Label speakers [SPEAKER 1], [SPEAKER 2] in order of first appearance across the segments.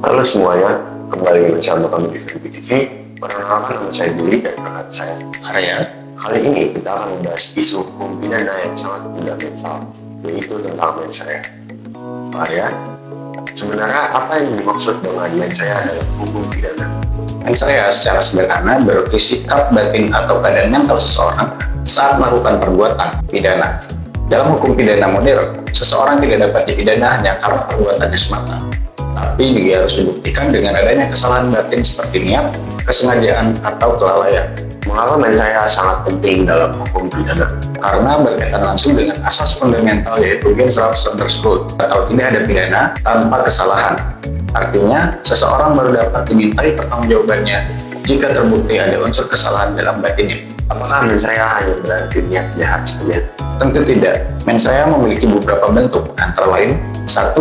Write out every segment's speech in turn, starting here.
[SPEAKER 1] Halo semuanya, kembali bersama kami di Film TV. Perkenalkan, nama saya Billy dan rekan saya Arya. Kali ini kita akan membahas isu hukum pidana yang sangat fundamental, yaitu tentang mens rea. Arya, sebenarnya apa yang dimaksud dengan mens rea dalam hukum pidana?
[SPEAKER 2] Mens rea secara sederhana berarti sikap batin atau keadaan mental seseorang saat melakukan perbuatan pidana. Dalam hukum pidana modern, seseorang tidak dapat dipidana hanya karena perbuatannya semata, tapi juga harus dibuktikan dengan adanya kesalahan batin seperti niat, kesengajaan, atau kelalaian.
[SPEAKER 1] Mengapa mens rea sangat penting dalam hukum pidana?
[SPEAKER 2] Karena berkaitan langsung dengan asas fundamental yaitu gens res understood atau tidak ada pidana tanpa kesalahan. Artinya, seseorang baru dapat dimintai pertanggungjawabannya jika terbukti ada unsur kesalahan dalam batinnya.
[SPEAKER 1] Apakah mens rea hanya berarti niat jahat saja?
[SPEAKER 2] Tentu tidak. Mens rea memiliki beberapa bentuk, antara lain 1.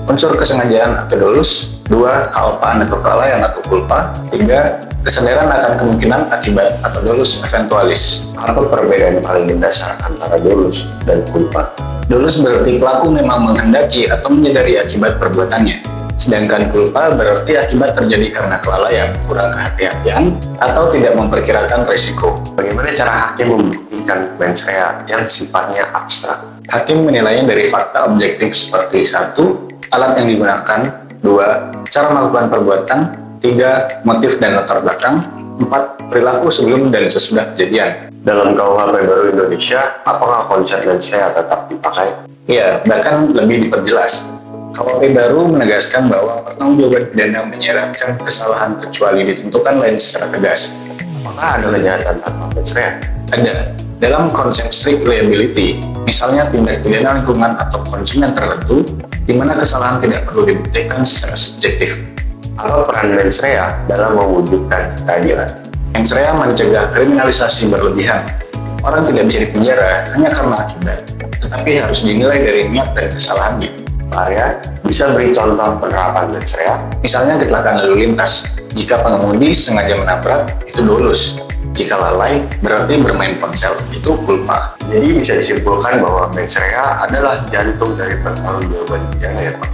[SPEAKER 2] Unsur kesengajaan atau dolus, 2. Kealpaan atau kelalaian atau culpa, 3. Kesadaran akan kemungkinan akibat atau dolus eventualis.
[SPEAKER 1] Apa perbedaan paling mendasar antara dolus dan culpa?
[SPEAKER 2] Dolus berarti pelaku memang menghendaki atau menyadari akibat perbuatannya, sedangkan culpa berarti akibat terjadi karena kelalaian, kurang kehati-hatian, atau tidak memperkirakan risiko.
[SPEAKER 1] Bagaimana cara hakim membuktikan mens rea yang sifatnya abstrak?
[SPEAKER 2] Hakim menilainya dari fakta objektif seperti 1. Alat yang digunakan, 2. Cara melakukan perbuatan, 3. Motif dan latar belakang, 4. Perilaku sebelum dan sesudah kejadian.
[SPEAKER 1] Dalam KUHP baru Indonesia, apakah konsep mens rea tetap dipakai?
[SPEAKER 2] Ya, bahkan lebih diperjelas. KUHP baru menegaskan bahwa pertanggungjawaban pidana menyeratkan kesalahan kecuali ditentukan lain secara tegas.
[SPEAKER 1] Apakah ada kejahatan tanpa mens rea?
[SPEAKER 2] Ada. Dalam konsep strict liability, misalnya tindak pidana lingkungan atau konsumen tertentu, di mana kesalahan tidak perlu dibuktikan secara subjektif.
[SPEAKER 1] Apa peran mens rea dalam mewujudkan keadilan?
[SPEAKER 2] Mens rea mencegah kriminalisasi berlebihan. Orang tidak bisa dipenjara hanya karena akibat, tetapi harus dinilai dari niat dan kesalahannya.
[SPEAKER 1] Arya, bisa beri contoh penerapan mens rea?
[SPEAKER 2] Misalnya kecelakaan lalu lintas. Jika pengemudi sengaja menabrak, itu dolus. Jika lalai, berarti bermain ponsel, itu culpa.
[SPEAKER 1] Jadi bisa disimpulkan bahwa mens rea adalah jantung dari pertanggungjawaban pidana ya Pak?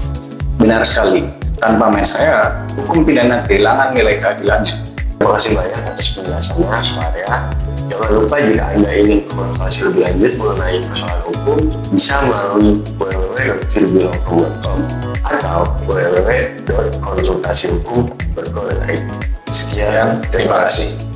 [SPEAKER 2] Benar sekali. Tanpa mens rea, hukum pidana kehilangan nilai keadilannya.
[SPEAKER 1] Terima kasih banyak atas penjelasannya Pak Arya. Jangan lupa jika Anda ingin konsultasi lebih lanjut mengenai persoalan hukum, bisa melalui www.filmbilang.com atau www.konsultasihukum.co.id.
[SPEAKER 2] Sekian, terima kasih.